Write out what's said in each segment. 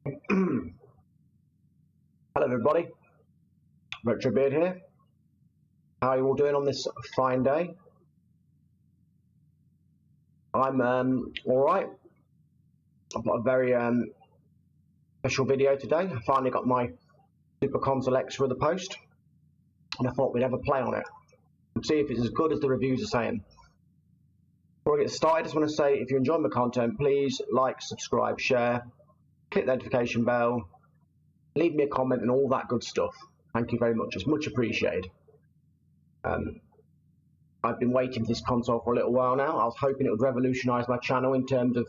Hello everybody, Retrobeard here. How are you all doing on this fine day? I'm alright. I've got a very special video today. I finally got my Super Console X for the post, and I thought we'd have a play on it and see if it's as good as the reviews are saying. Before I get started, I just want to say if you enjoy my content, please like, subscribe, share, click the notification bell, leave me a comment and all that good stuff. Thank you very much, it's much appreciated. I've been waiting for this console for a little while now. I was hoping it would revolutionise my channel in terms of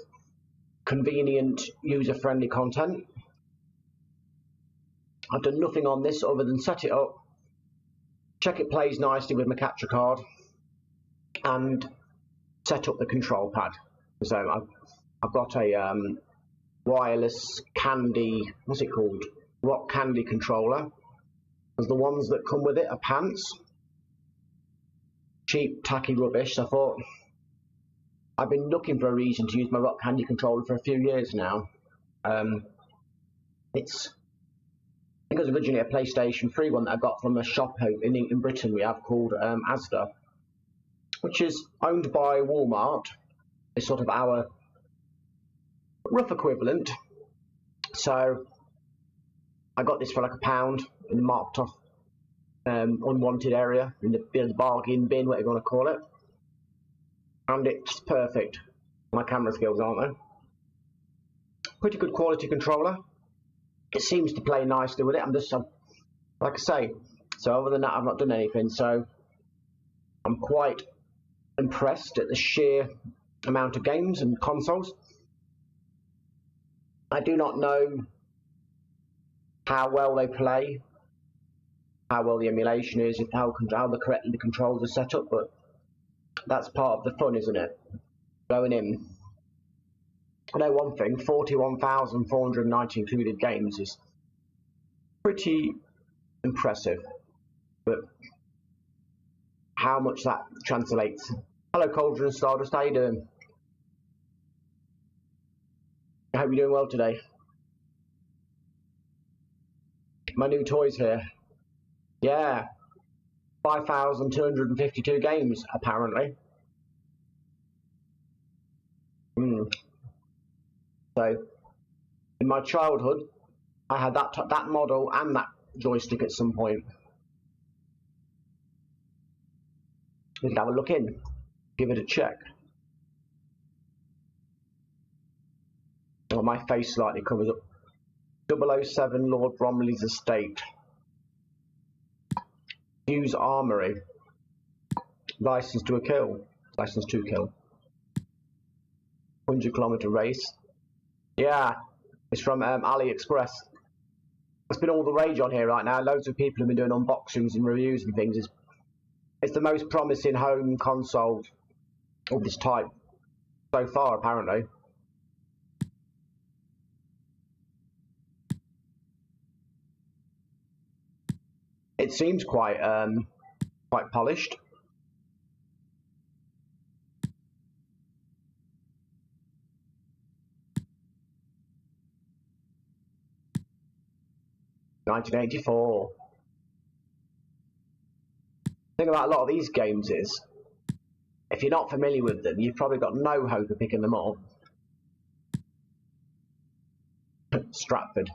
convenient, user-friendly content. I've done nothing on this other than set it up, check it plays nicely with my capture card, and set up the control pad. So I've got a wireless Candy, what's it called? Rock Candy controller. Because the ones that come with it are pants. Cheap, tacky rubbish. So I thought, I've been looking for a reason to use my Rock Candy controller for a few years now. I think it was originally a PlayStation 3 one that I got from a shop in Britain we have called Asda, which is owned by Walmart. It's sort of our rough equivalent. So I got this for like £1 in the marked off unwanted area in the bargain bin, whatever you want to call it, and it's perfect. My camera skills, aren't they? Pretty good quality controller. It seems to play nicely with it. I'm just like I say, so other than that I've not done anything, so I'm quite impressed at the sheer amount of games and consoles. I do not know how well they play, how well the emulation is, how correctly the controls are set up, but that's part of the fun, isn't it? Going in. I know one thing, 41,490 included games is pretty impressive, but how much that translates. Hello Cauldron and Stardust, how you doing? I hope you're doing well today. My new toys here. Yeah, 5,252 games apparently. So, in my childhood, I had that model and that joystick at some point. Let's have a look in, give it a check. Oh, my face slightly covers up. 007 Lord Bromley's Estate. Hughes Armory. License to Kill. 100-kilometer race. Yeah, it's from AliExpress. It's been all the rage on here right now. Loads of people have been doing unboxings and reviews and things. It's the most promising home console of this type so far, apparently. It seems quite polished. $1984. The thing about a lot of these games is, if you're not familiar with them, you've probably got no hope of picking them up. Stratford.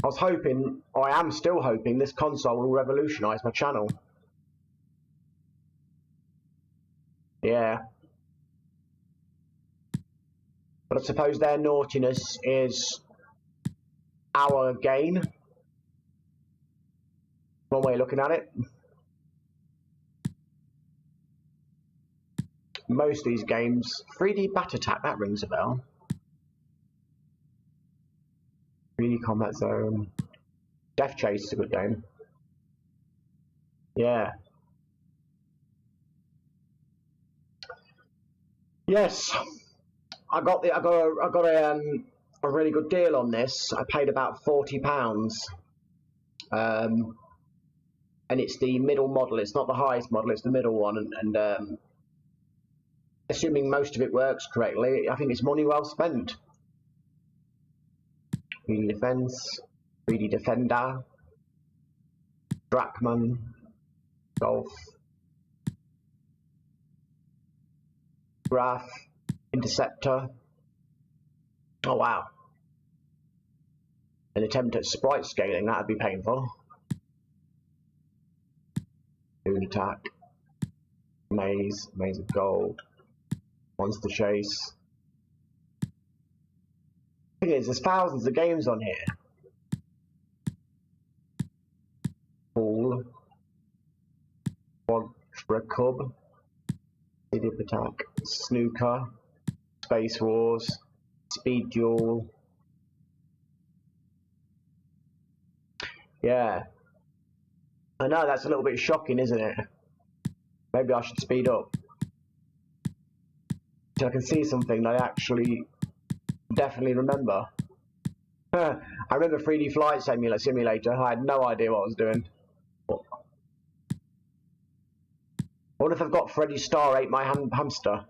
I was hoping, or I am still hoping, this console will revolutionise my channel. Yeah. But I suppose their naughtiness is our gain. One way of looking at it. Most of these games, 3D Bat Attack, that rings a bell. 3D Combat Zone. Death Chase is a good game. Yeah. Yes. I got a really good deal on this. I paid about £40. And it's the middle model. It's not the highest model, it's the middle one, and assuming most of it works correctly, I think it's money well spent. 3D Defense, 3D Defender, Drachman, Golf, Graph, Interceptor. Oh wow. An attempt at sprite scaling, that'd be painful. Moon Attack, Maze, Maze of Gold, Monster Chase. The thing is, there's thousands of games on here. Pool, Quadra Cub, City of Attack, Snooker, Space Wars, Speed Duel. Yeah. I know, that's a little bit shocking, isn't it? Maybe I should speed up so I can see something that I actually definitely remember. I remember 3D Flight Simulator. I had no idea what I was doing. I wonder if I've got Freddy Star Ate My Hamster.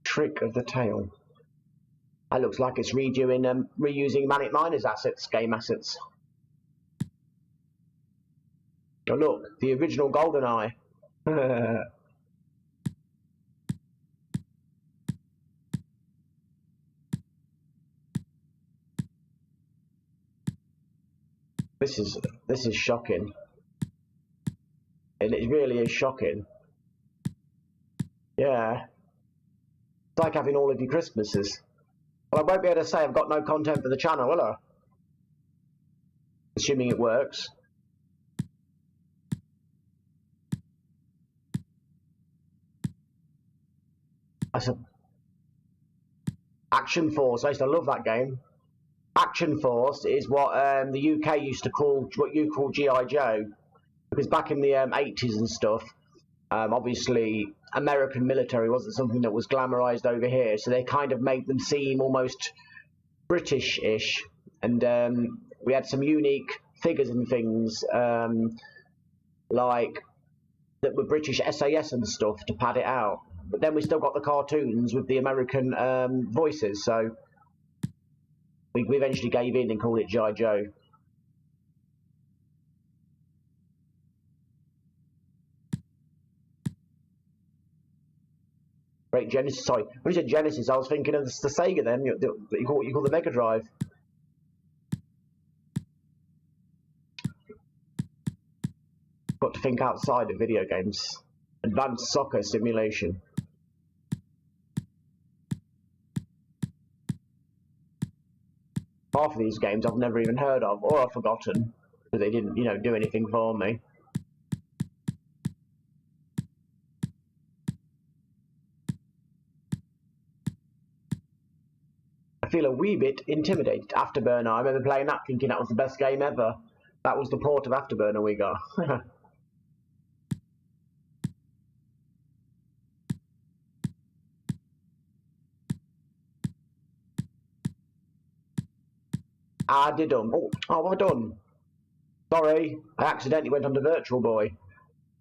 Trick of the Tail. That looks like it's reusing Manic Miner's assets, game assets. Oh look, the original GoldenEye. This is shocking. And it really is shocking. Yeah. It's like having all of your Christmases. Well, I won't be able to say I've got no content for the channel, will I? Assuming it works. Action Force. I used to love that game. Action Force is what the UK used to call, what you call G.I. Joe. Because back in the 80s and stuff, obviously American military wasn't something that was glamorized over here, so they kind of made them seem almost British-ish, and we had some unique figures and things like that were British SAS and stuff to pad it out, but then we still got the cartoons with the American voices, so we eventually gave in and called it G.I. Joe. Great Genesis, sorry, when you said Genesis, I was thinking of the Sega then, you call the Mega Drive. Got to think outside of video games. Advanced Soccer Simulation. Half of these games I've never even heard of, or I've forgotten, because they didn't, do anything for me. I feel a wee bit intimidated. Afterburner, I remember playing that thinking that was the best game ever. That was the port of Afterburner we got. I did done. Oh, what have I done? Sorry, I accidentally went on to Virtual Boy.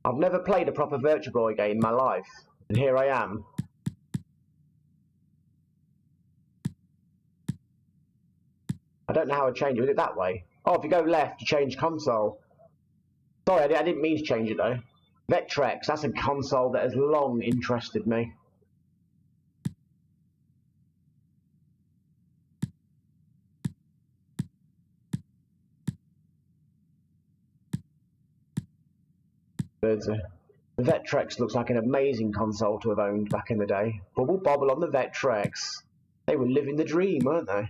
I've never played a proper Virtual Boy game in my life, and here I am. I don't know how I change it. Was it that way? Oh, if you go left, you change console. Sorry, I didn't mean to change it though. Vectrex, that's a console that has long interested me. The Vectrex looks like an amazing console to have owned back in the day. Bubble Bobble on the Vectrex. They were living the dream, weren't they?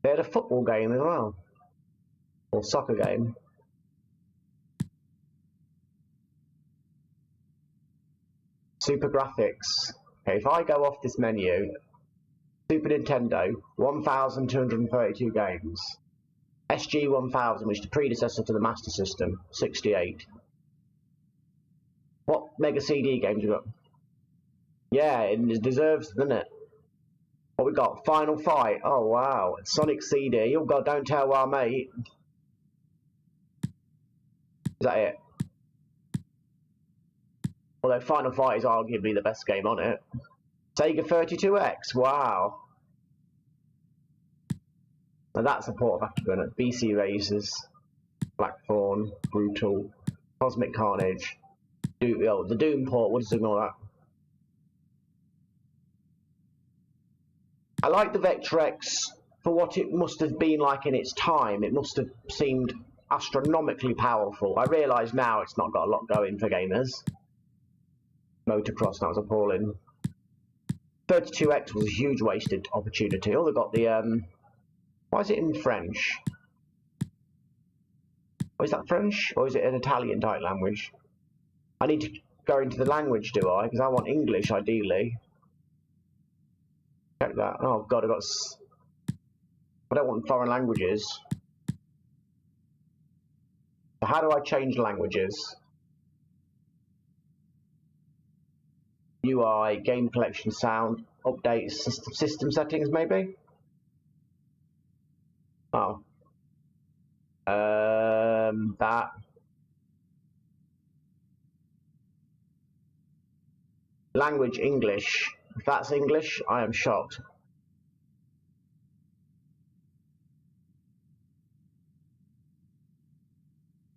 They had a football game as well. Or soccer game. Super graphics. Okay, if I go off this menu, Super Nintendo, 1,232 games. SG-1000, which is the predecessor to the Master System, 68. What Mega CD games we got? Yeah, it deserves, doesn't it? What we got? Final Fight. Oh wow, Sonic CD. Oh god, don't tell our mate. Is that it? Although Final Fight is arguably the best game on it. Sega 32X. Wow. Now that's a port of Afterburner. BC Racers, Blackthorn, Brutal, Cosmic Carnage, the Doom port. We'll just ignore that. I like the Vectrex for what it must have been like in its time. It must have seemed astronomically powerful. I realise now it's not got a lot going for gamers. Motocross, that was appalling. 32X was a huge wasted opportunity. Oh, they got the why is it in French? Oh, is that French or is it an Italian type language? I need to go into the language, do I? Because I want English ideally. Check that. Oh god, I don't want foreign languages. So how do I change languages? UI, game collection, sound, update, system settings maybe? Oh. That. Language English. If that's English, I am shocked.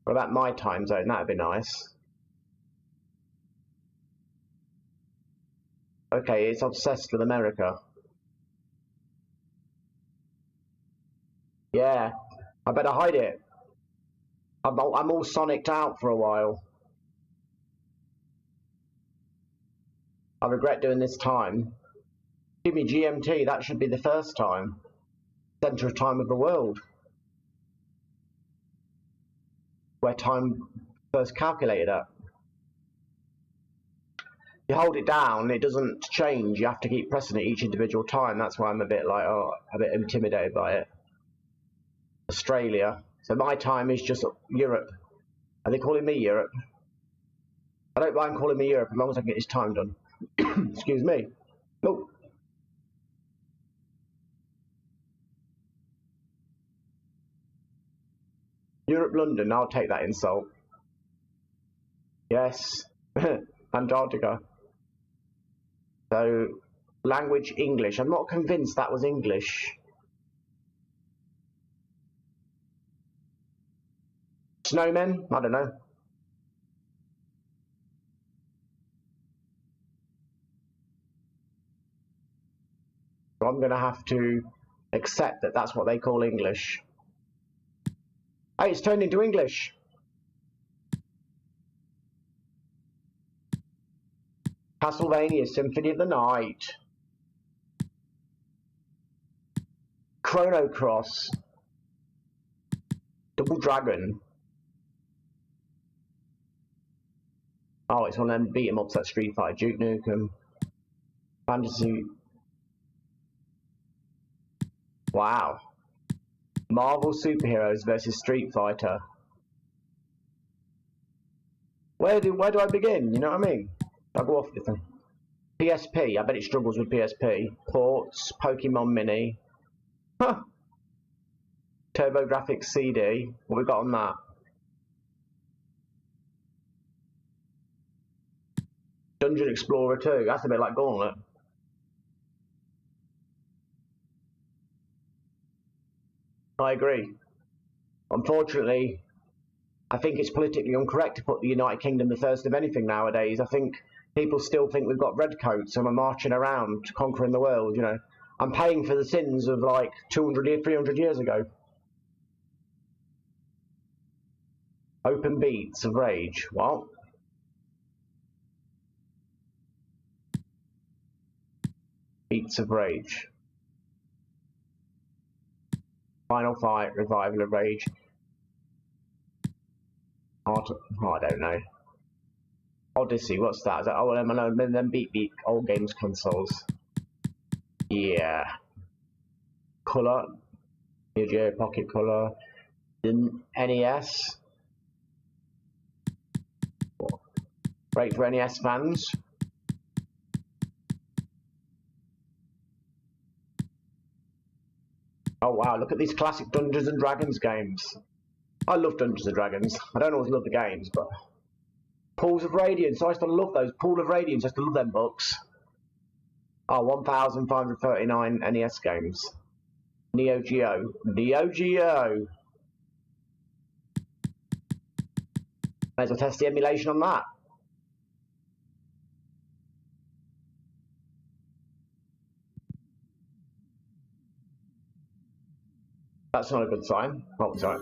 What about my time zone? That'd be nice. Okay, it's obsessed with America. Yeah, I better hide it. I'm all Sonic'd out for a while. I regret doing this time. Give me GMT, that should be the first time. Centre of time of the world. Where time first calculated at. You hold it down, it doesn't change. You have to keep pressing it each individual time. That's why I'm a bit like, oh, a bit intimidated by it. Australia. So my time is just Europe. Are they calling me Europe? I don't mind calling me Europe as long as I can get this time done. Excuse me. Oh. Europe, London, I'll take that insult. Yes. Antarctica. So, language English. I'm not convinced that was English. Snowmen? I don't know. So I'm going to have to accept that that's what they call English. Hey, it's turned into English. Castlevania Symphony of the Night. Chrono Cross. Double Dragon. Oh, it's one of them beat 'em ups at Street Fighter. Duke Nukem. Fantasy. Wow. Marvel Superheroes versus Street Fighter. Where do I begin? You know what I mean? I'll go off this thing. PSP. I bet it struggles with PSP. Ports. Pokemon Mini. Huh. TurboGrafx CD. What we got on that? Dungeon Explorer 2. That's a bit like Gauntlet. I agree. Unfortunately, I think it's politically incorrect to put the United Kingdom the first of anything nowadays. I think people still think we've got redcoats and we're marching around conquering the world, you know. I'm paying for the sins of like 200, 300 years ago. Open Beats of Rage. What? Beats of Rage. Final Fight, Revival of Rage. Oh, I don't know. Odyssey, what's that? Is that them beat old games consoles? Yeah. Color. Neo Geo Pocket Color. The NES. Great for NES fans. Oh wow, look at these classic Dungeons and Dragons games. I love Dungeons and Dragons. I don't always love the games, but Pools of Radiance. I used to love those. Pool of Radiance. I used to love them books. Oh, 1,539 NES games. Neo Geo. Neo Geo. May as well test the emulation on that. That's not a good sign. Oh, sorry.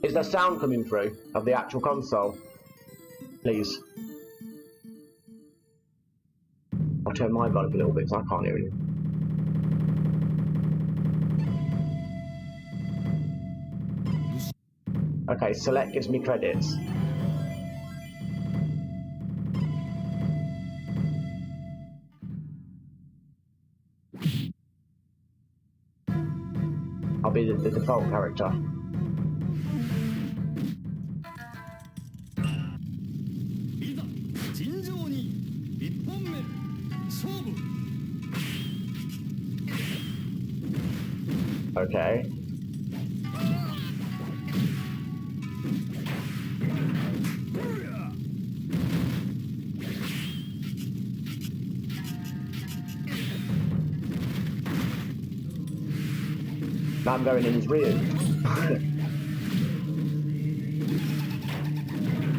Is there sound coming through of the actual console? Please. I'll turn my volume a little bit so I can't hear you. Okay, select gives me credits. I'll be the default character. Okay. Now I'm going in his rear. Give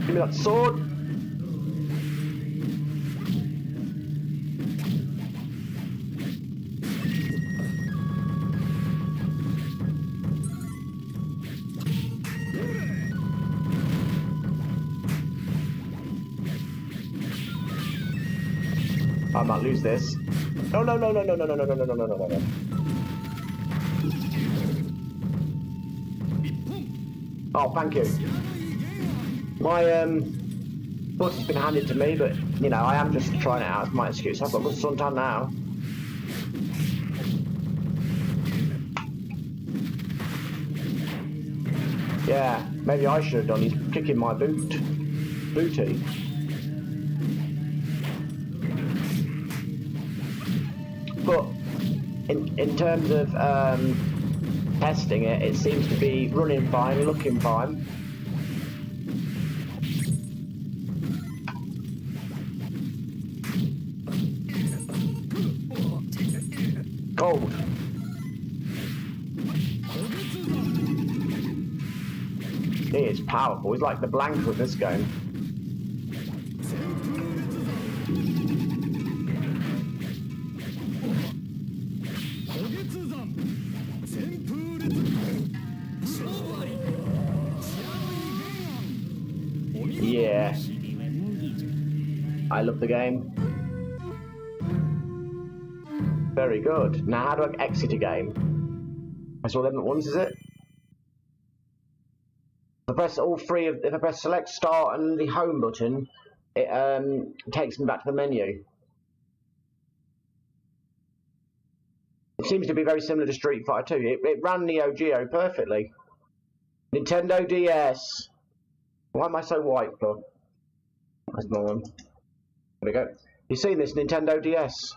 me that sword. I might lose this. No, no, no, no, no, no, no, no, no, no, no, no, no, no. Oh, thank you. My bus has been handed to me, but you know, I am just trying it out. It's my excuse. I've got good suntan now. Yeah, maybe I should have done. He's kicking my booty. But in terms of testing it, it seems to be running fine, looking fine. Gold. He is powerful. He's like the Blanca of this game. Yeah. I love the game. Very good. Now how do I exit a game? I saw them at once, is it? If I press all three of, if I press select, start and the home button, it takes me back to the menu. It seems to be very similar to Street Fighter 2. It ran Neo Geo perfectly. Nintendo DS. Why am I so white for? That's my one. There we go. You've seen this Nintendo DS?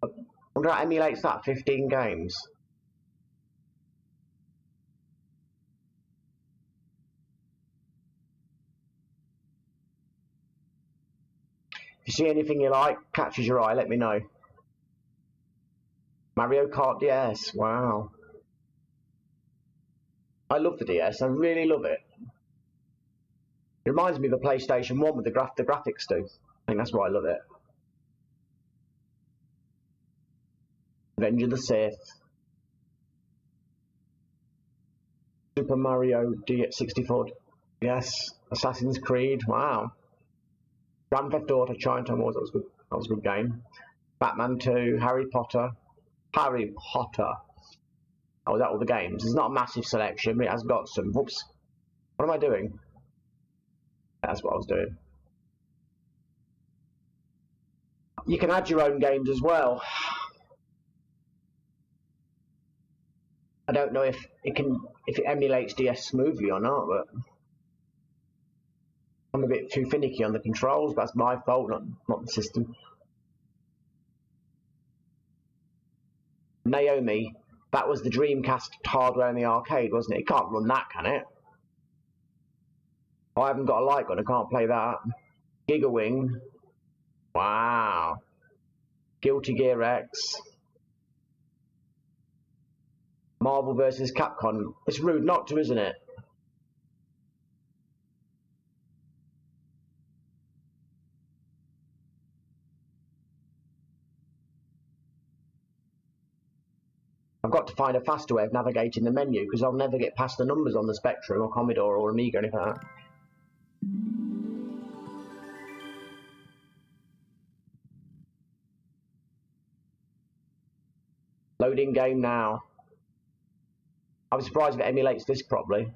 I wonder how it emulates that 15 games. If you see anything you like, catches your eye, let me know. Mario Kart DS, wow. I love the DS, I really love it. It reminds me of the PlayStation 1 with the graphics too. I think that's why I love it. Revenge of the Sith. Super Mario 64. Yes. Assassin's Creed, wow. Grand Theft Auto, Chinatown Wars, that was good. That was a good game. Batman 2, Harry Potter. Harry Potter. Oh, is that all the games? There's not a massive selection, but it has got some. Whoops. What am I doing? That's what I was doing. You can add your own games as well. I don't know if it emulates DS smoothly or not, but I'm a bit too finicky on the controls. That's my fault, not the system. Naomi, that was the Dreamcast hardware in the arcade, wasn't it? It can't run that, can it? I haven't got a light gun, I can't play that. Gigawing. Wow. Guilty Gear X. Marvel vs. Capcom. It's rude not to, isn't it? I've got to find a faster way of navigating the menu because I'll never get past the numbers on the Spectrum or Commodore or Amiga or anything like that. Loading game now. I'm surprised if it emulates this properly.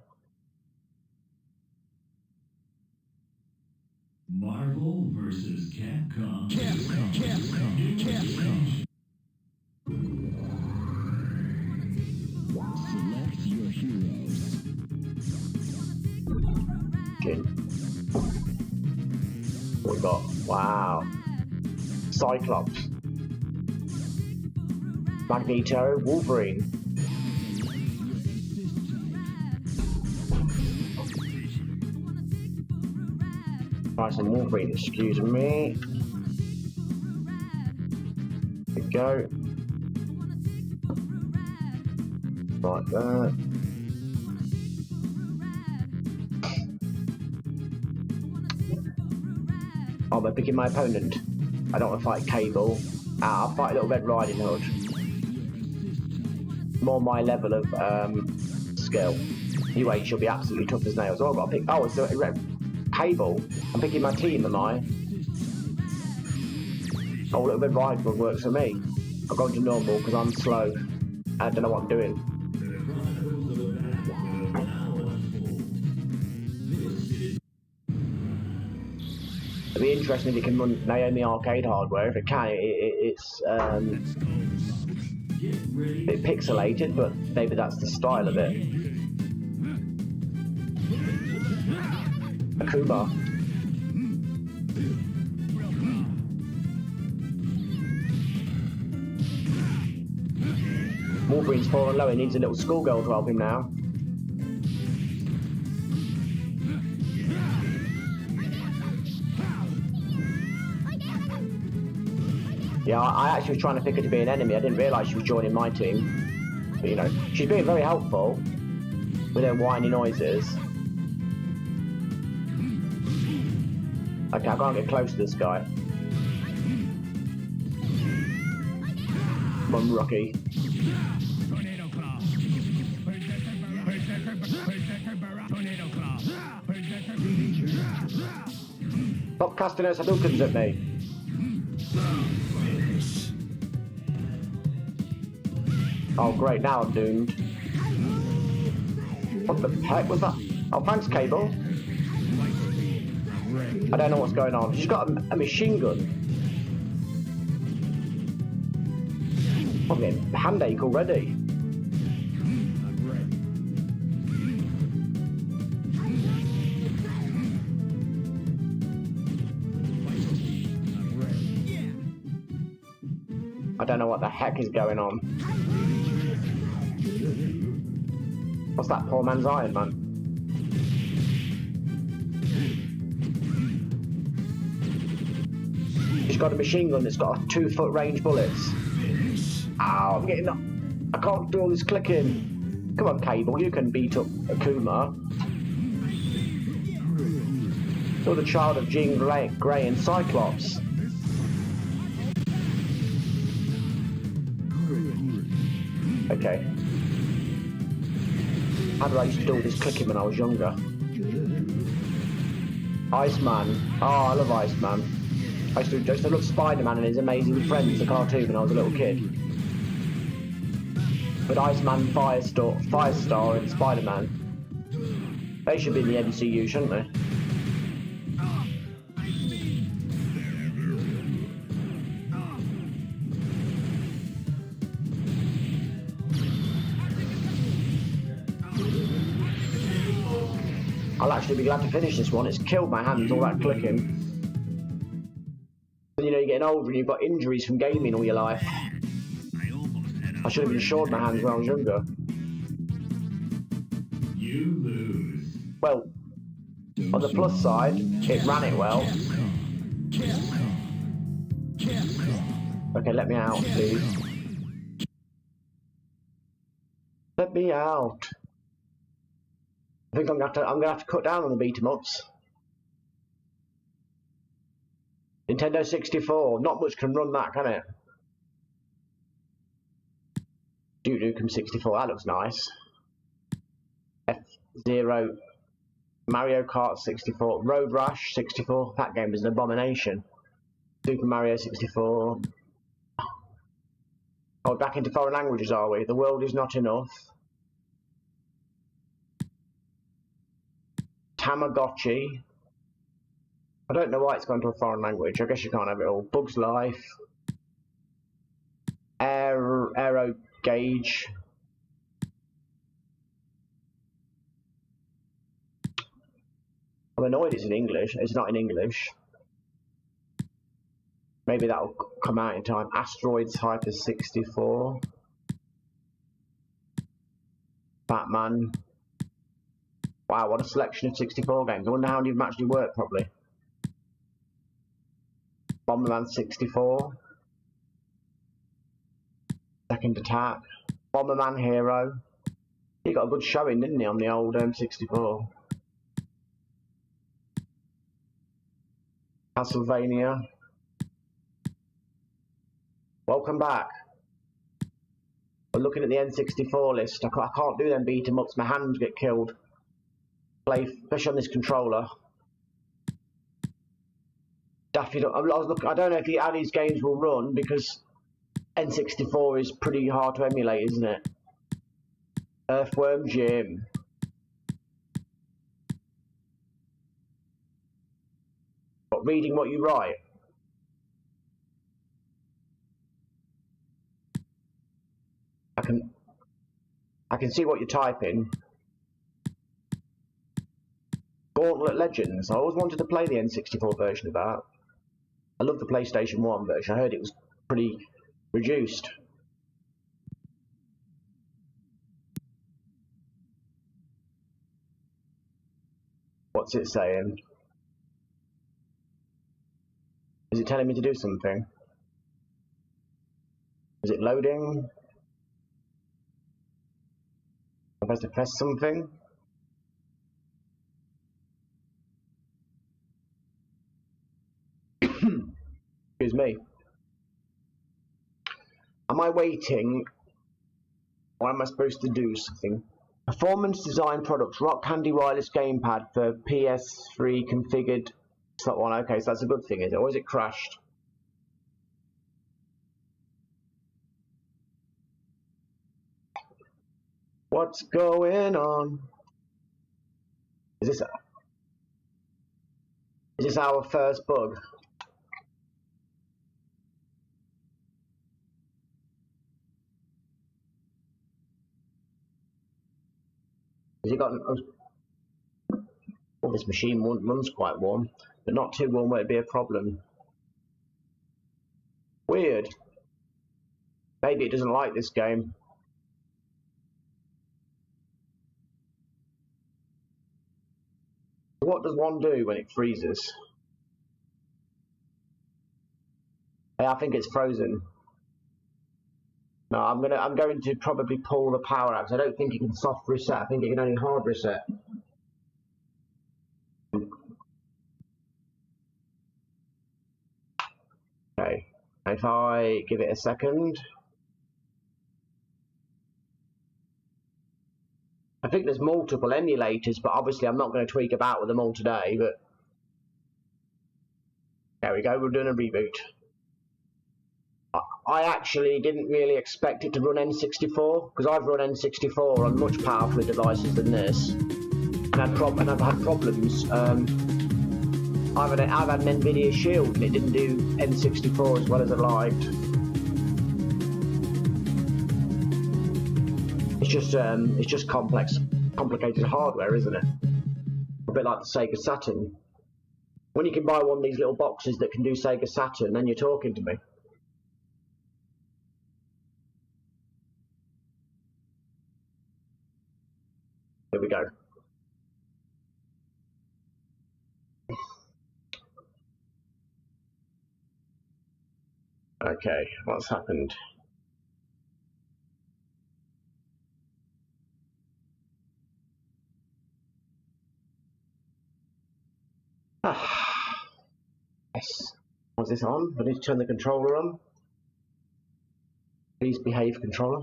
Marvel vs. Capcom. Select your heroes. What we got? Wow. Cyclops. Magneto, Wolverine. Try some Wolverine, excuse me. There we go. Like that. Oh, they're picking my opponent. I don't want to fight Cable. I'll fight Little Red Riding Hood. More my level of skill. Anyway, she'll be absolutely tough as nails. Oh, I've got to pick. Oh, it's Cable. I'm picking my team, am I? Oh, Little Red Riding Hood works for me. I've gone to normal because I'm slow. I don't know what I'm doing. It'd be interesting if it can run Naomi arcade hardware. If it can, it's a bit pixelated, but maybe that's the style of it. Akuma. Wolverine's fallen low, he needs a little schoolgirl to help him now. Yeah, I actually was trying to pick her to be an enemy. I didn't realise she was joining my team. But, you know, she's being very helpful with her whiny noises. Okay, I can't get close to this guy. Come on, Rocky. Stop casting her Hadoukens at me. Oh great, now I'm doomed. What the heck was that? Oh, thanks, Cable. I don't know what's going on. She's got a machine gun. I'm getting a hand ache already. I don't know what the heck is going on. What's that poor man's Iron Man? He's got a machine gun that's got a 2-foot range bullets. Ow, I'm getting up. I can't do all this clicking. Come on, Cable, you can beat up Akuma. You're the child of Jean Grey and Cyclops. Okay. How did I used to do all this clicking when I was younger? Iceman. Oh, I love Iceman. I used to love Spider-Man and his amazing friends, the cartoon, when I was a little kid. But Iceman, Firestar and Spider-Man, they should be in the MCU, shouldn't they? I'll actually be glad to finish this one. It's killed my hands, all that clicking. You know, you're getting older and you've got injuries from gaming all your life. I should have insured my hands when I was younger. You lose. Well, on the plus side, it ran it well. Okay, let me out, please. Let me out. I think I'm gonna have to cut down on the beat 'em ups. Nintendo 64, not much can run that, can it? Duke Nukem 64, that looks nice. F-Zero, Mario Kart 64, Road Rash 64, that game is an abomination. Super Mario 64. Oh, back into foreign languages, are we? The world is not enough. Tamagotchi. I don't know why it's gone to a foreign language. I guess you can't have it all. Bug's Life. Aero Gauge. I'm annoyed it's in English. It's not in English. Maybe that'll come out in time. Asteroids Hyper 64. Batman. Wow, what a selection of 64 games. I wonder how many of them actually work properly. Bomberman 64. Second Attack. Bomberman Hero. He got a good showing, didn't he, on the old 64. Castlevania. Welcome back. We're looking at the N64 list. I can't do them beat 'em ups. My hands get killed. Play, especially on this controller. Daffy Duck. I don't know if how these games will run because N64 is pretty hard to emulate, isn't it? Earthworm Jim. But reading what you write. I can see what you're typing. Gauntlet Legends. I always wanted to play the N64 version of that. I love the PlayStation 1 version. I heard it was pretty reduced. What's it saying? Is it telling me to do something? Is it loading? Am I supposed to press something? Excuse me. Am I waiting? Or am I supposed to do something? Performance design products. Rock Candy wireless gamepad for PS3 configured. It's that one. Okay, so that's a good thing, is it? Or is it crashed? What's going on? Is this our first bug? Has it got? Well, this machine runs quite warm, but not too warm where it'd be a problem. Weird. Maybe it doesn't like this game. What does one do when it freezes? Hey, I think it's frozen. No, I'm going to probably pull the power out because I don't think it can soft reset. I think it can only hard reset. Okay, if I give it a second. I think there's multiple emulators, but obviously I'm not going to tweak about with them all today, but there we go, we're doing a reboot. I actually didn't really expect it to run N64, because I've run N64 on much powerful devices than this, and I've had problems. I've had an Nvidia Shield, and it didn't do N64 as well as I liked. It's just complicated hardware, isn't it? bit like the Sega Saturn. When you can buy one of these little boxes that can do Sega Saturn, then you're talking to me. Here we go. Okay, what's happened? Yes. Was this on? I need to turn the controller on. Please behave, controller.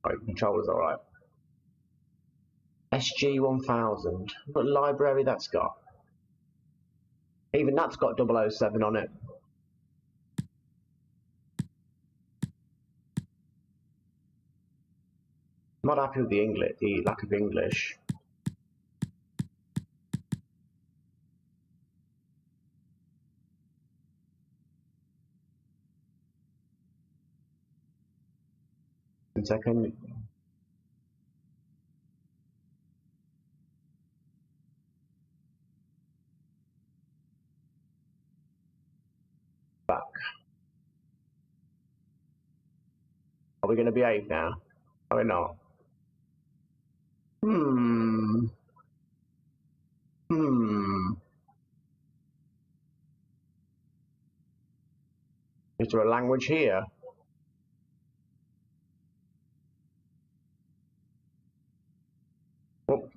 Right, controller's alright. SG-1000. What library that's got? Even that's got 007 on it. I'm not happy with the lack of English. One second. Back. Are we going to behave now? Are we not? Is there a language here? Oh.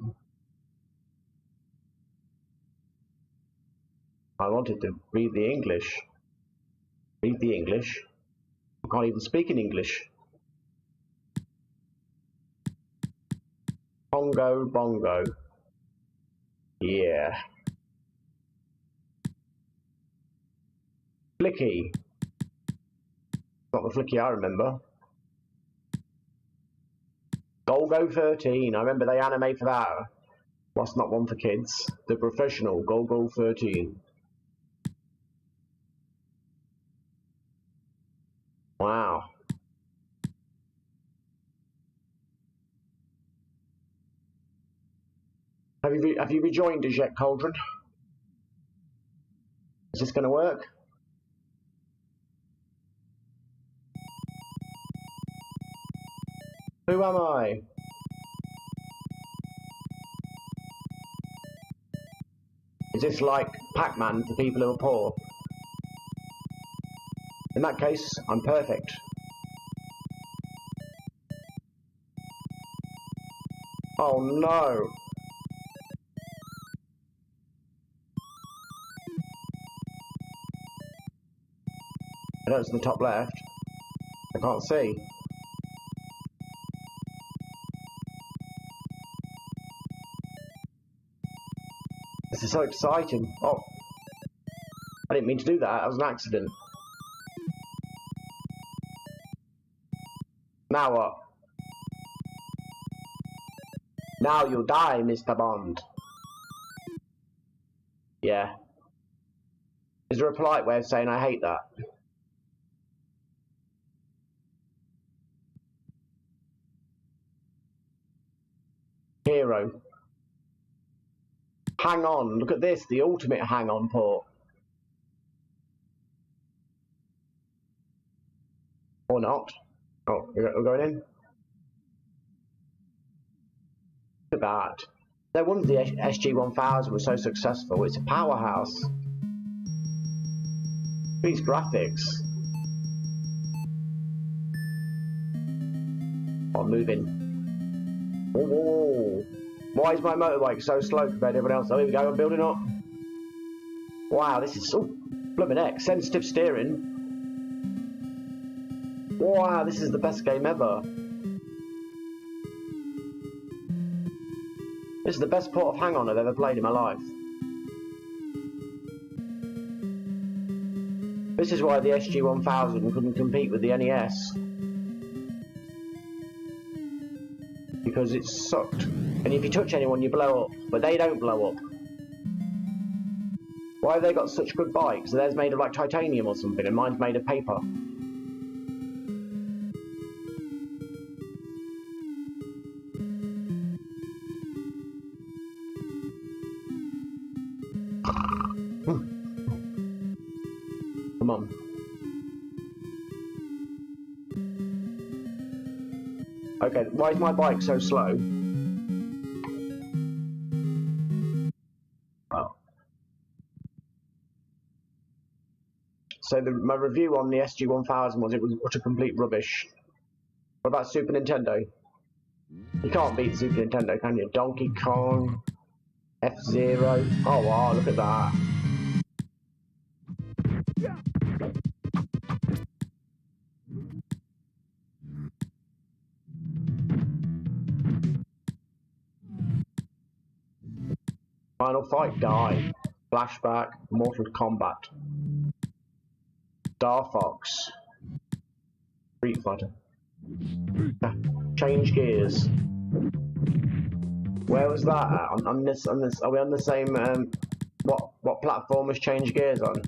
I wanted to read the English. Read the English. I can't even speak in English. Congo bongo. Yeah. Flicky. Not the Flicky I remember. Golgo 13. I remember they animate for that. What's not one for kids? The professional Golgo 13. Wow. Have you rejoined us yet, Cauldron? Is this going to work? Who am I? Is this like Pac-Man for people who are poor? In that case, I'm perfect. Oh no! I know it's in the top left. I can't see. This is so exciting. Oh, I didn't mean to do that. That was an accident. Now what? Now you'll die, Mr. Bond. Yeah. Is there a polite way of saying I hate that? Hero. Hang on, look at this, the ultimate hang-on port. Or not. Oh, we're going in? Look at that. No wonder the SG-1000 was so successful. It's a powerhouse. These graphics. Oh, I'm moving. Whoa. Why is my motorbike so slow compared to everyone else? Oh, here we go, I'm building up. Wow, this is so blooming heck. Sensitive steering. Wow, this is the best game ever. This is the best port of Hang On I've ever played in my life. This is why the SG-1000 couldn't compete with the NES. Because it sucked. And if you touch anyone, you blow up. But they don't blow up. Why have they got such good bikes? Theirs made of like titanium or something, and mine's made of paper. Come on. Okay, why is my bike so slow? Oh. So my review on the SG-1000 was it was utter complete rubbish. What about Super Nintendo? You can't beat Super Nintendo, can you? Donkey Kong, F-Zero. Oh wow, look at that. Final Fight, Die. Flashback, Mortal Kombat. Star Fox. Street Fighter. Change Gears. Where was that at? On this, are we on the same, what platform was Change Gears on?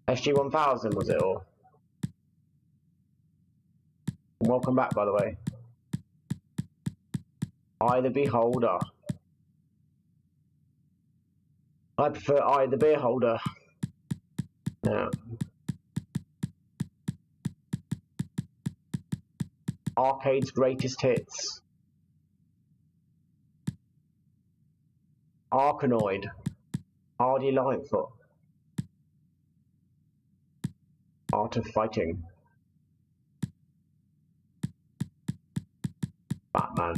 SG-1000 was it, or? Welcome back, by the way. I the Beholder. I prefer I the Beholder. Yeah. Arcade's greatest hits. Arkanoid. Hardy Lightfoot. Art of Fighting. Batman.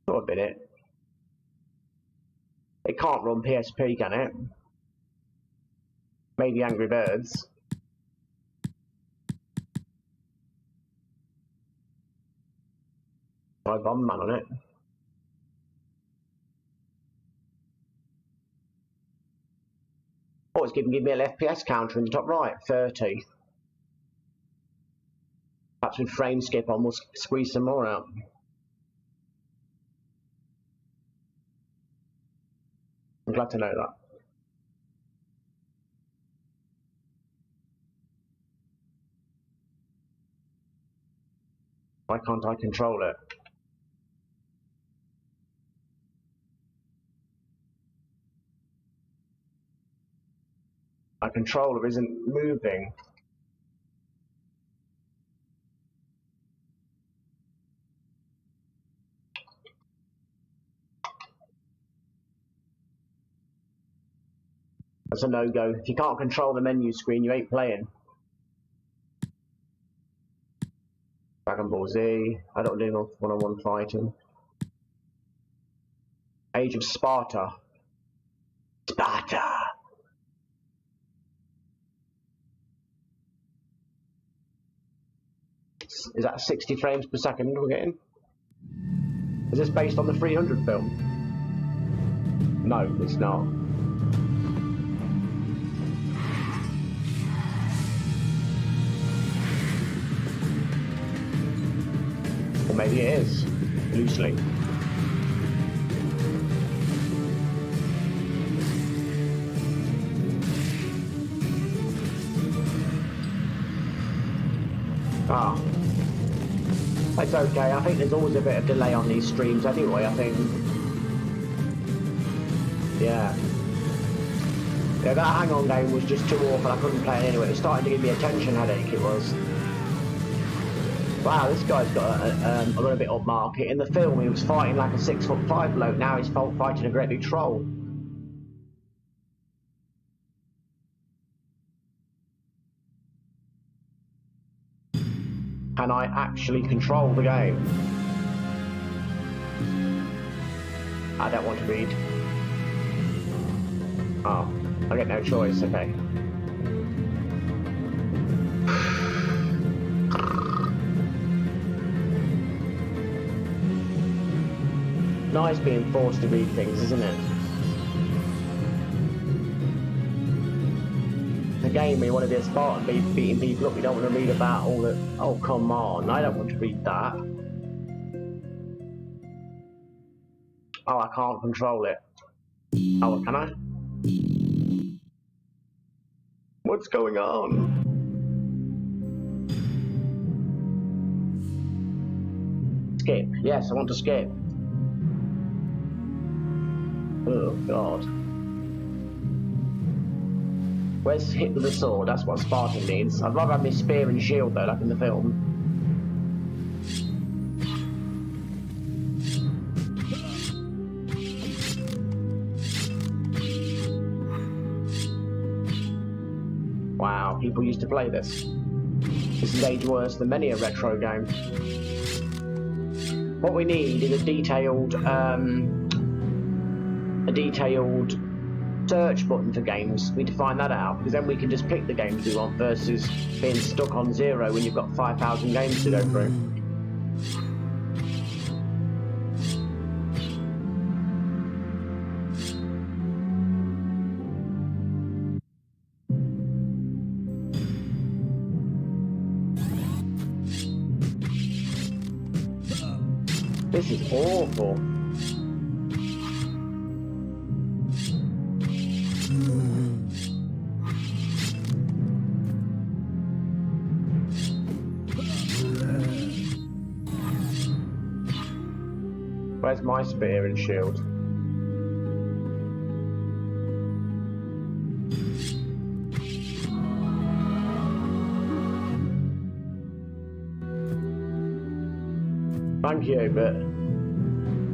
Not a minute. It can't run PSP, can it? Maybe Angry Birds. By Bomberman on it. Oh, it's giving me an FPS counter in the top right, 30. Perhaps with frame skip on, we'll squeeze some more out. I'm glad to know that. Why can't I control it? My controller isn't moving. That's a no-go. If you can't control the menu screen, you ain't playing. Dragon Ball Z. I don't do one-on-one fighting. Age of Sparta. Sparta! Is that 60 frames per second we're getting? Is this based on the 300 film? No, it's not. Or maybe it is, loosely. Ah. It's okay, I think there's always a bit of delay on these streams anyway, I think. Yeah. Yeah, that hang-on game was just too awful, I couldn't play it anyway. It was starting to give me a tension headache, it was. Wow, this guy's got a little bit upmarket. In the film, he was fighting like a 6'5" bloke, now he's fighting a great big troll. Can I actually control the game? I don't want to read. Oh, I get no choice, okay. Nice being forced to read things, isn't it? A game where you want to be a Spartan beating people up, you don't want to read about all the... Oh, come on, I don't want to read that. Oh, I can't control it. Oh, can I? What's going on? skip. Yes, I want to skip. Oh, God. Where's hit with a sword? That's what Spartan needs. I'd rather have my spear and shield, though, like in the film. Wow, people used to play this. This is age worse than many a retro game. What we need is a detailed search button for games. We need to find that out, because then we can just pick the games we want versus being stuck on 0 when you've got 5,000 games to go through. This is awful. Where's my spear and shield? Thank you, but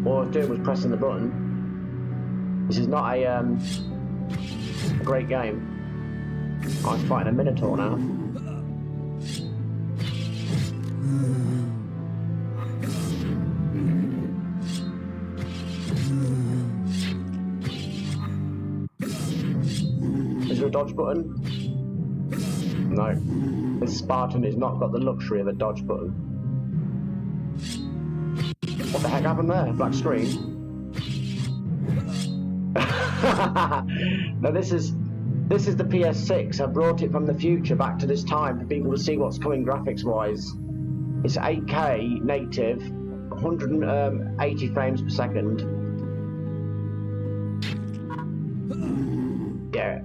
all I was doing was pressing the button. This is not a great game. I'm fighting a Minotaur now. Is there a dodge button? No. This Spartan has not got the luxury of a dodge button. What the heck happened there? Black screen? No, this is the PS6. I brought it from the future back to this time for people to see what's coming graphics wise. It's 8K native, 180 frames per second. Yeah,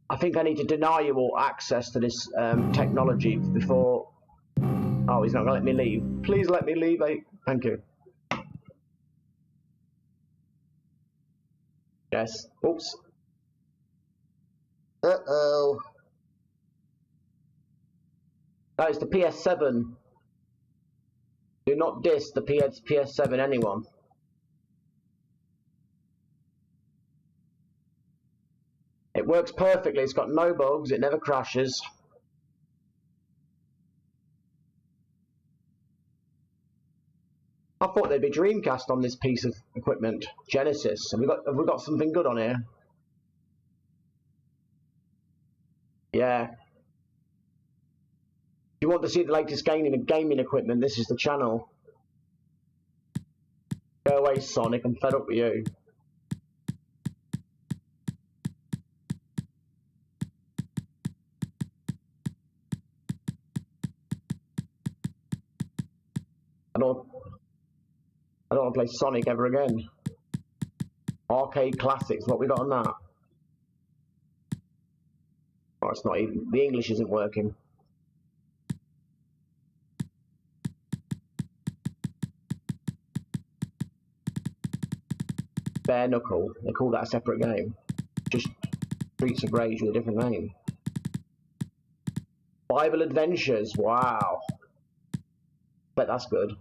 I think I need to deny you all access to this technology before. Oh, he's not gonna let me leave. Please let me leave, mate. Thank you. Yes. Oops. Uh-oh. That is the PS7. Do not diss the PS7, anyone. It works perfectly. It's got no bugs. It never crashes. I thought there'd be Dreamcast on this piece of equipment. Genesis. Have we got something good on here? Yeah. If you want to see the latest gaming equipment, this is the channel. Go away, Sonic. I'm fed up with you. I don't want to play Sonic ever again. Arcade Classics, what we got on that? Oh, it's not even, the English isn't working. Bare Knuckle, they call that a separate game. Just Streets of Rage with a different name. Bible Adventures, wow. Bet that's good.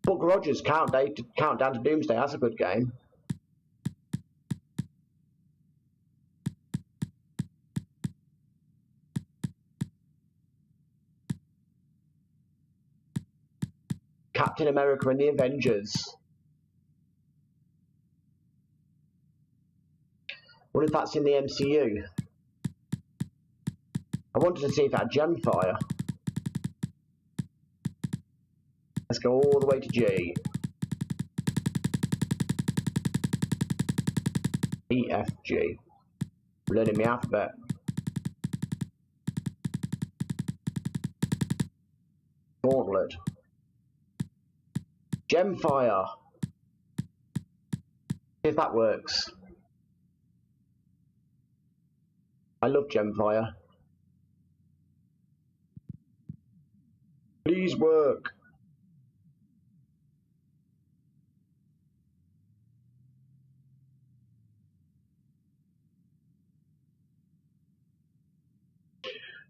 Buck Rogers, Countdown to Doomsday, that's a good game. Captain America and the Avengers. What if that's in the MCU? I wanted to see if it had Gemfire. Let's go all the way to G. E, F, G. Learning my alphabet. Gauntlet. Gemfire. See if that works. I love Gemfire. Please work.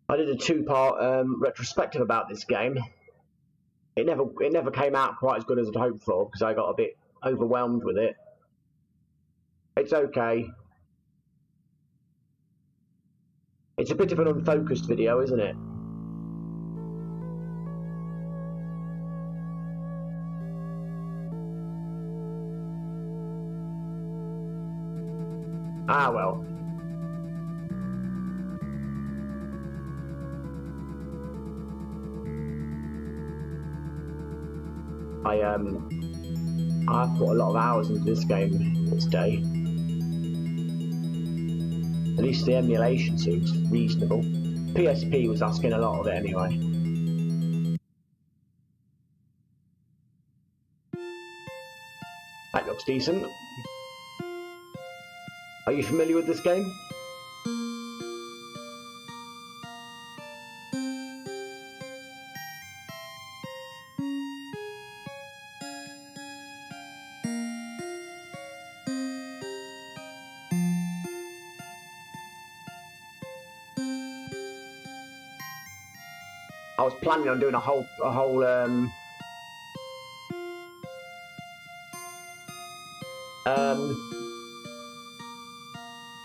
I did a two-part retrospective about this game. It never came out quite as good as I'd hoped for because I got a bit overwhelmed with it. It's okay. It's a bit of an unfocused video, isn't it? Ah well. I've put a lot of hours into this game this day. At least the emulation seems reasonable. PSP was asking a lot of it anyway. That looks decent. Are you familiar with this game? I was planning on doing a whole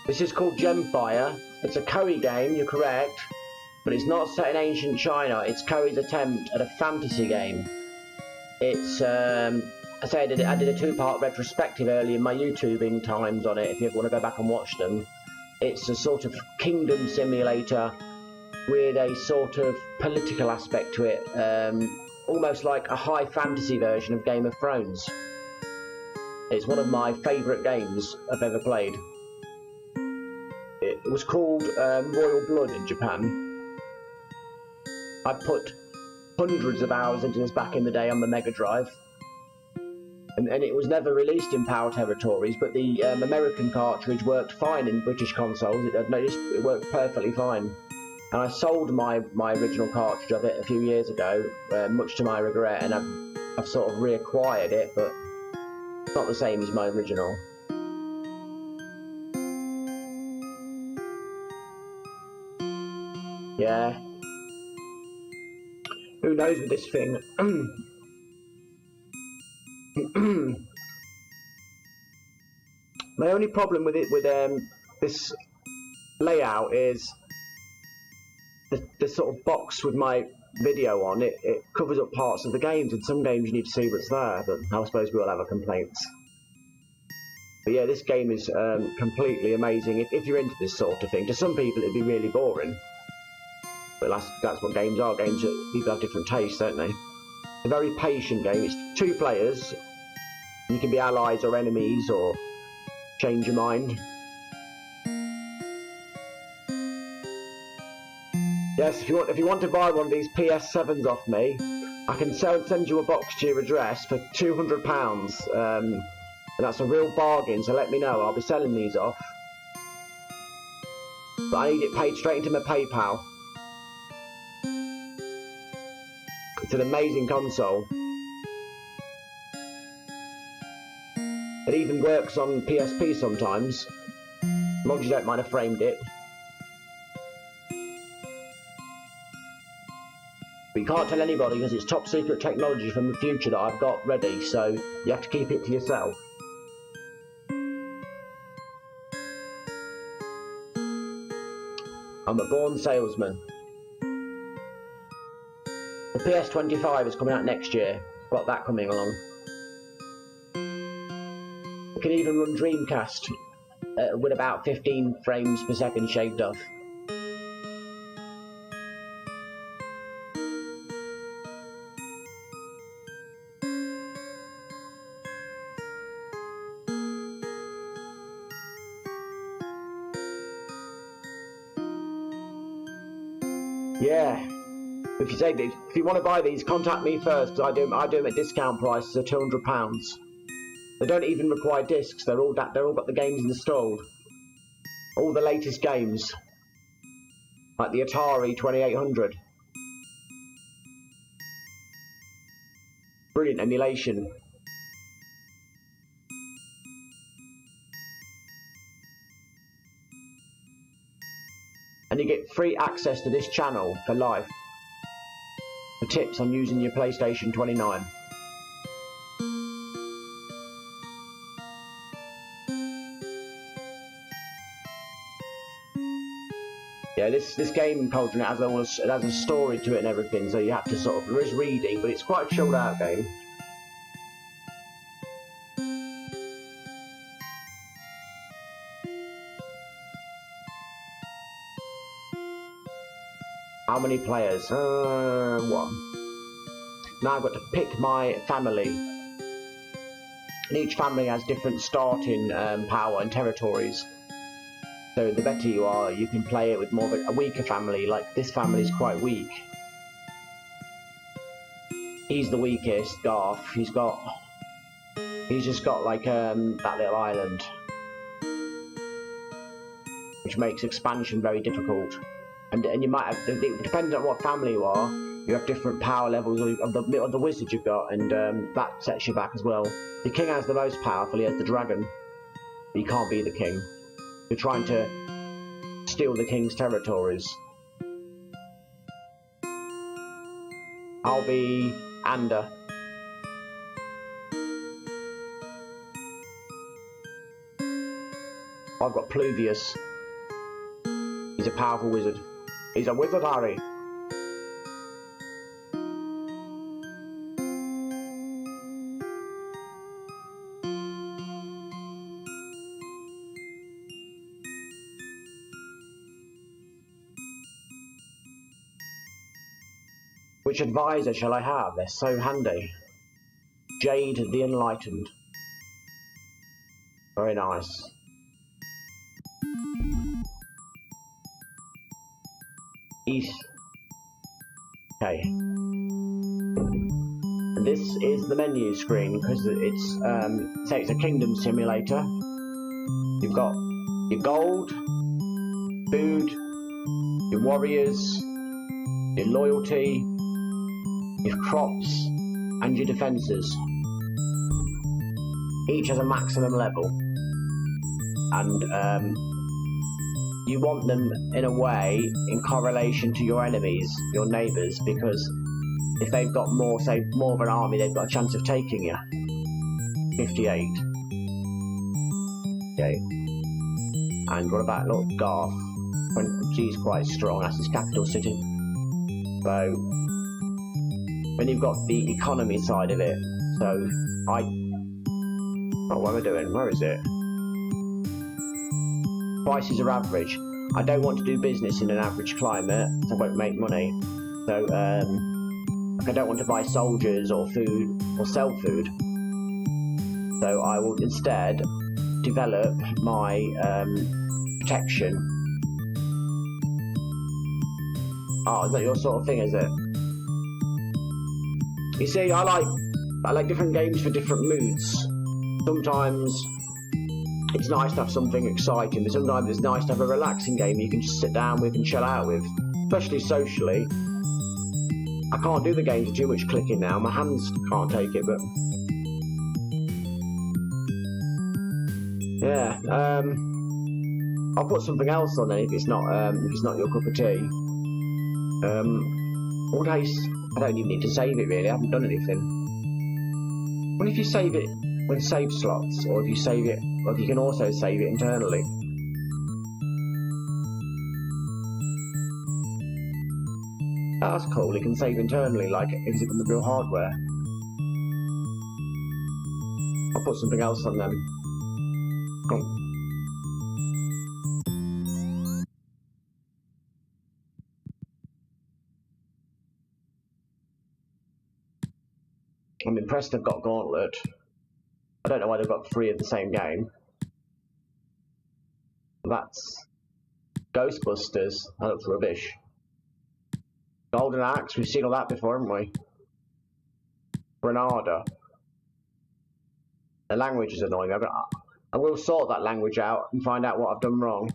this is called Gemfire. It's a Koei game, you're correct, but it's not set in ancient China. It's Koei's attempt at a fantasy game. It's I say I did a two-part retrospective early in my YouTubing times on it, if you ever want to go back and watch them. It's a sort of kingdom simulator with a sort of political aspect to it, almost like a high fantasy version of Game of Thrones. It's one of my favourite games I've ever played. It was called Royal Blood in Japan. I put hundreds of hours into this back in the day on the Mega Drive. And it was never released in PAL territories, but the American cartridge worked fine in British consoles. It worked perfectly fine. And I sold my original cartridge of it a few years ago, much to my regret, and I've sort of reacquired it, but it's not the same as my original. Yeah. Who knows with this thing? My only problem with it, with this layout, is the sort of box with my video on it. It covers up parts of the games, and some games you need to see what's there, but I suppose we all have our complaints. But yeah, this game is completely amazing if you're into this sort of thing. To some people it'd be really boring, but that's what games are. Games, people have different tastes, don't they? It's a very patient game. It's 2 players. You can be allies or enemies, or change your mind. Yes, if you want to buy one of these PS7s off me, I can send you a box to your address for £200, and that's a real bargain. So let me know. I'll be selling these off, but I need it paid straight into my PayPal. It's an amazing console. It even works on PSP sometimes, as long as you don't mind I framed it. But you can't tell anybody because it's top secret technology from the future that I've got ready, so you have to keep it to yourself. I'm a born salesman. The PS25 is coming out next year. Got that coming along. It can even run Dreamcast with about 15 frames per second shaved off. Yeah. If you want to buy these, contact me first, because I do them at discount prices of £200. They don't even require discs. They're all got the games installed. All the latest games. like the Atari 2800. Brilliant emulation. And you get free access to this channel for life. For tips on using your PlayStation 29. Yeah, this game Cauldron has a story to it and everything, so you have to sort of, there is reading, but it's quite a chilled out game. How many players? One. Now I've got to pick my family. And each family has different starting power and territories. So the better you are, you can play it with more of a weaker family, like this family is quite weak. He's the weakest, Garth. He's just got like that little island. Which makes expansion very difficult. And you might have, depending on what family you are, you have different power levels of the wizard you've got, and that sets you back as well. The king has the most powerful, he has the dragon. But you can't be the king. You're trying to steal the king's territories. I'll be Ander. I've got Pluvius. He's a powerful wizard. He's a wizard, Harry. Which advisor shall I have? They're so handy. Jade the Enlightened. Very nice. East. Okay. And this is the menu screen because it's say it's a kingdom simulator. You've got your gold, food, your warriors, your loyalty, your crops, and your defences. Each has a maximum level, and you want them in a way in correlation to your enemies, your neighbours, because if they've got more, say, more of an army, they've got a chance of taking you. 58. Okay. And what about look, Garth? She's quite strong, that's his capital city. So when you've got the economy side of it, so what am I doing? Where is it? Prices are average. I don't want to do business in an average climate, so I won't make money. So I don't want to buy soldiers or food or sell food. So I will instead develop my protection. Oh, is that your sort of thing, is it? You see, I like different games for different moods. Sometimes it's nice to have something exciting, but sometimes it's nice to have a relaxing game you can just sit down with and chill out with, especially socially. I can't do the games with too much clicking now, my hands can't take it, but yeah, I'll put something else on then if it's not your cup of tea. What I don't even need to save it really, I haven't done anything. What if you save it with save slots, or if you save it, or if you can also save it internally? That's cool, it can save internally, like if it's on the real hardware. I'll put something else on them. Come on. I'm impressed they've got Gauntlet. I don't know why they've got 3 of the same game. That's Ghostbusters. That looks rubbish. Golden Axe, we've seen all that before, haven't we? Granada. The language is annoying. I will sort that language out and find out what I've done wrong.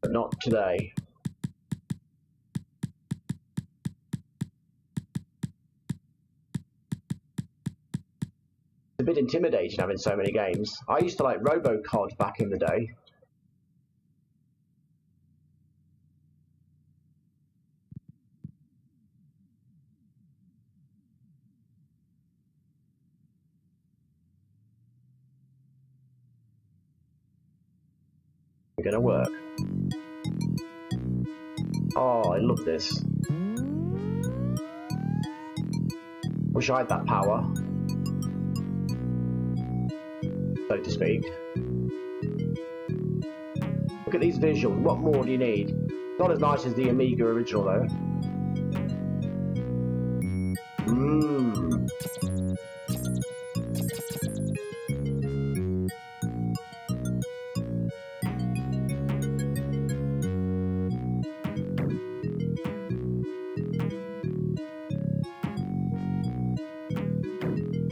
But not today. It's a bit intimidating having so many games. I used to like RoboCod back in the day. Gonna work. Oh, I love this. Wish I had that power, so to speak. Look at these visuals. What more do you need? Not as nice as the Amiga original though.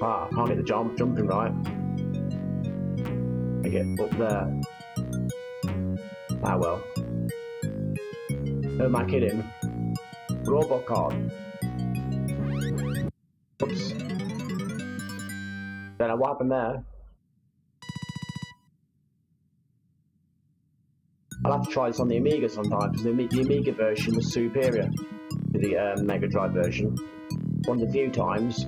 Ah, I can't get the jumping right. I get up there. Ah well. Who am I kidding? RoboCod. Oops. Don't know what happened there. I'll have to try this on the Amiga sometime, because the Amiga version was superior to the Mega Drive version. One of the few times.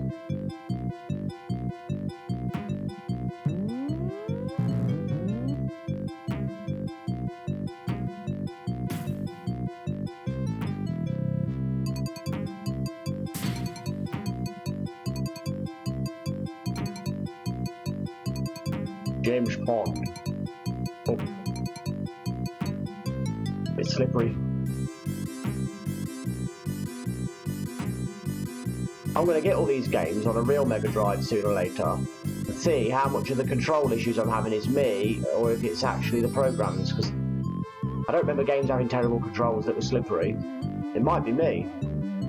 James Pond. Oh. It's slippery. I'm going to get all these games on a real Mega Drive sooner or later and see how much of the control issues I'm having is me or if it's actually the programs, because I don't remember games having terrible controls that were slippery. It might be me.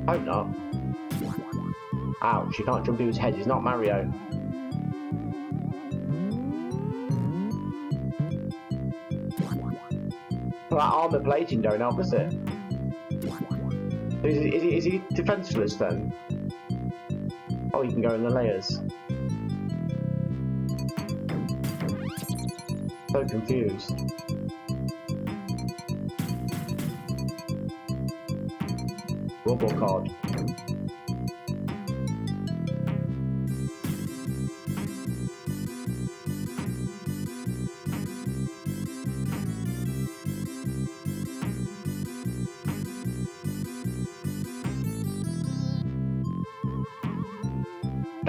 Hope not. Ouch, you can't jump to his head, he's not Mario. That armor plating don't help, is it? Is he defenseless then? Oh, you can go in the layers. So confused. RoboCod.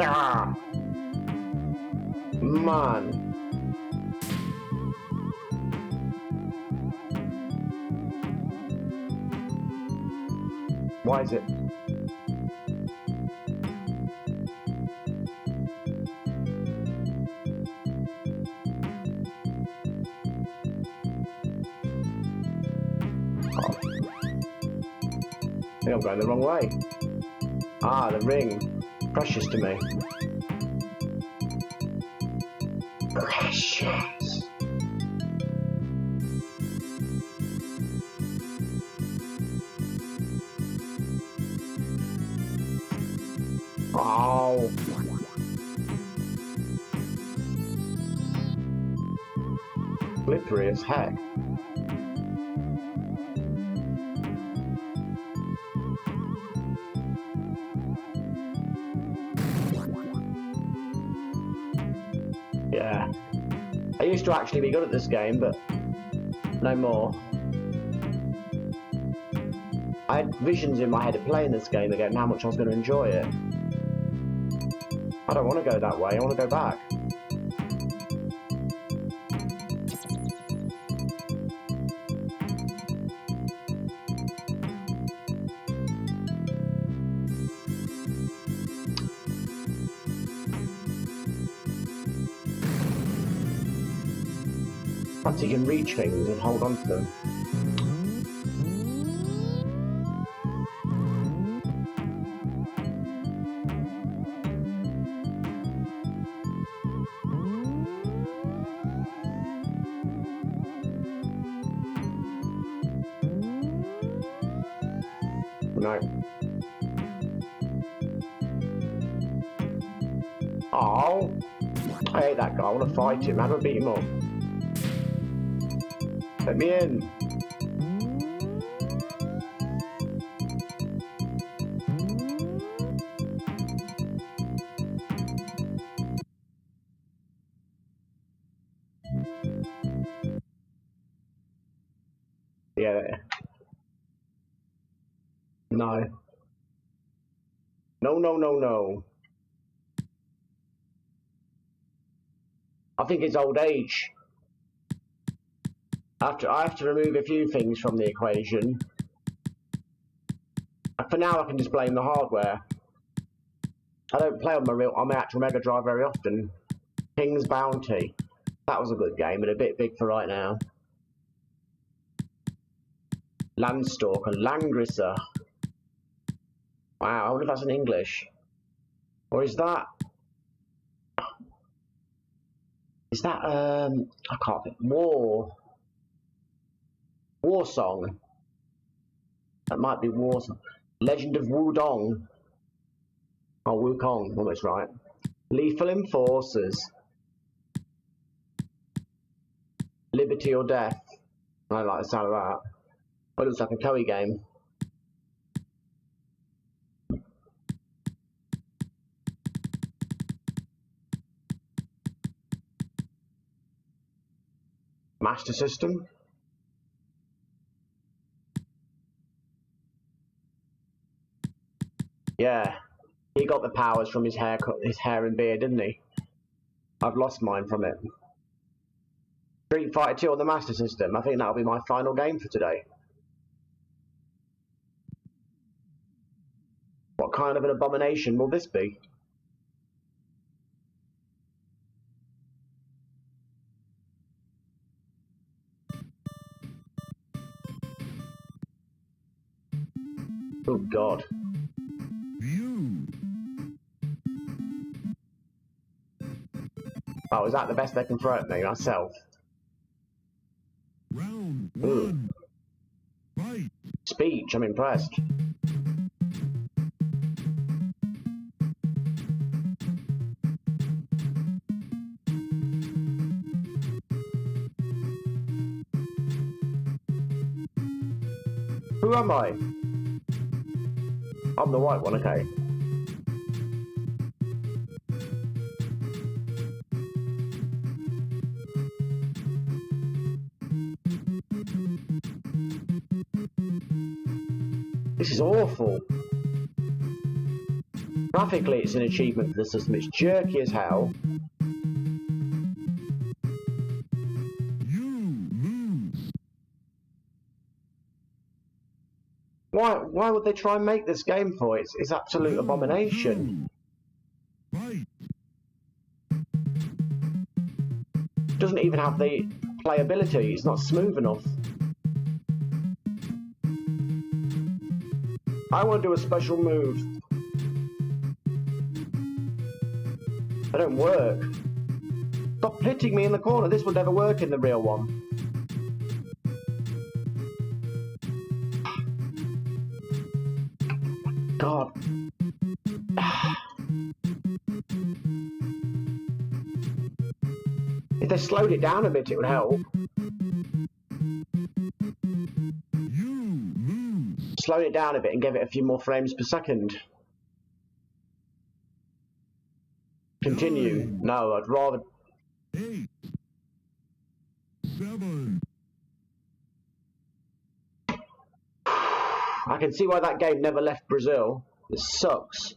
Ah! Man. Why is it? Oh. I think I'm going the wrong way. Ah, the ring. Precious to me. Precious. Oh. Slippery as heck. Yeah. I used to actually be good at this game, but no more. I had visions in my head of playing this game again and how much I was going to enjoy it. I don't want to go that way, I want to go back. Perhaps you can reach things and hold on to them. No. Oh, I hate that guy. I want to fight him. How do I beat him up? Let me in. Yeah. No. No, no, no, no. I think it's old age. I have to remove a few things from the equation. For now, I can just blame the hardware. I don't play on my actual Mega Drive very often. King's Bounty. That was a good game, but a bit big for right now. Landstalker, Langrisser. Wow, I wonder if that's in English. Or is that... I can't think. War Song. That might be War Song. Legend of Wudong. Oh, Wukong, almost right. Lethal Enforcers. Liberty or Death. I like the sound of that. Oh, it looks like a Koei game. Master System. Yeah, he got the powers from his hair and beard, didn't he? I've lost mine from it. Street Fighter 2 on the Master System. I think that'll be my final game for today. What kind of an abomination will this be? Oh God. Oh, is that the best they can throw at me myself? Round one. Fight. Speech, I'm impressed. Who am I? I'm the white one, okay. This is awful. Graphically, it's an achievement for the system. It's jerky as hell. Why would they try and make this game for? It's absolute abomination. Doesn't even have the playability. It's not smooth enough. I want to do a special move. They don't work. Stop hitting me in the corner. This would never work in the real one. God. If they slowed it down a bit, it would help. Slow it down a bit and give it a few more frames per second. Continue. No, I'd rather... 8, 7. I can see why that game never left Brazil. It sucks.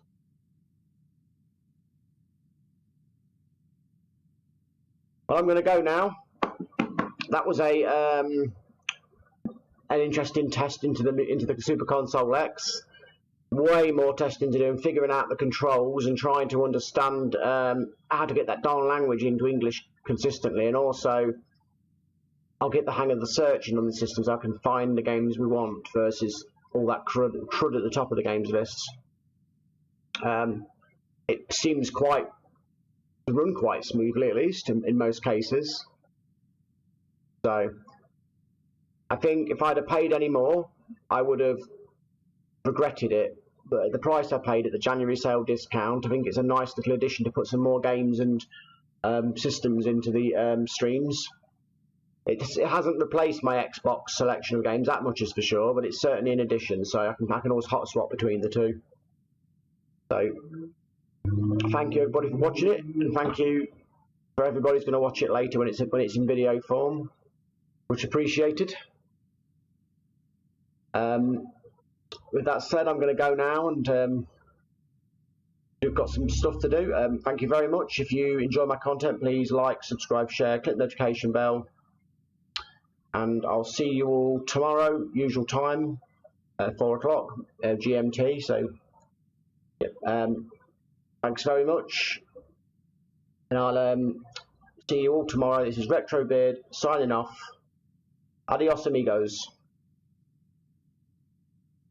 Well, I'm going to go now. That was an interesting test into the Super Console X. Way more testing to do and figuring out the controls and trying to understand how to get that darn language into English consistently, and also I'll get the hang of the searching on the system so I can find the games we want versus all that crud at the top of the games lists. It seems to run quite smoothly, at least in most cases. So I think if I'd have paid any more, I would have regretted it. But at the price I paid at the January sale discount, I think it's a nice little addition to put some more games and systems into the streams. It hasn't replaced my Xbox selection of games, that much is for sure, but it's certainly an addition, so I can always hot swap between the two. So, thank you everybody for watching it, and thank you for everybody who's going to watch it later when it's in video form, much appreciated. With that said, I'm going to go now, and we've got some stuff to do. Thank you very much. If you enjoy my content, please like, subscribe, share, click the notification bell, and I'll see you all tomorrow, usual time, 4 o'clock GMT. So, yep, thanks very much, and I'll see you all tomorrow. This is Retro Beard signing off. Adios, amigos.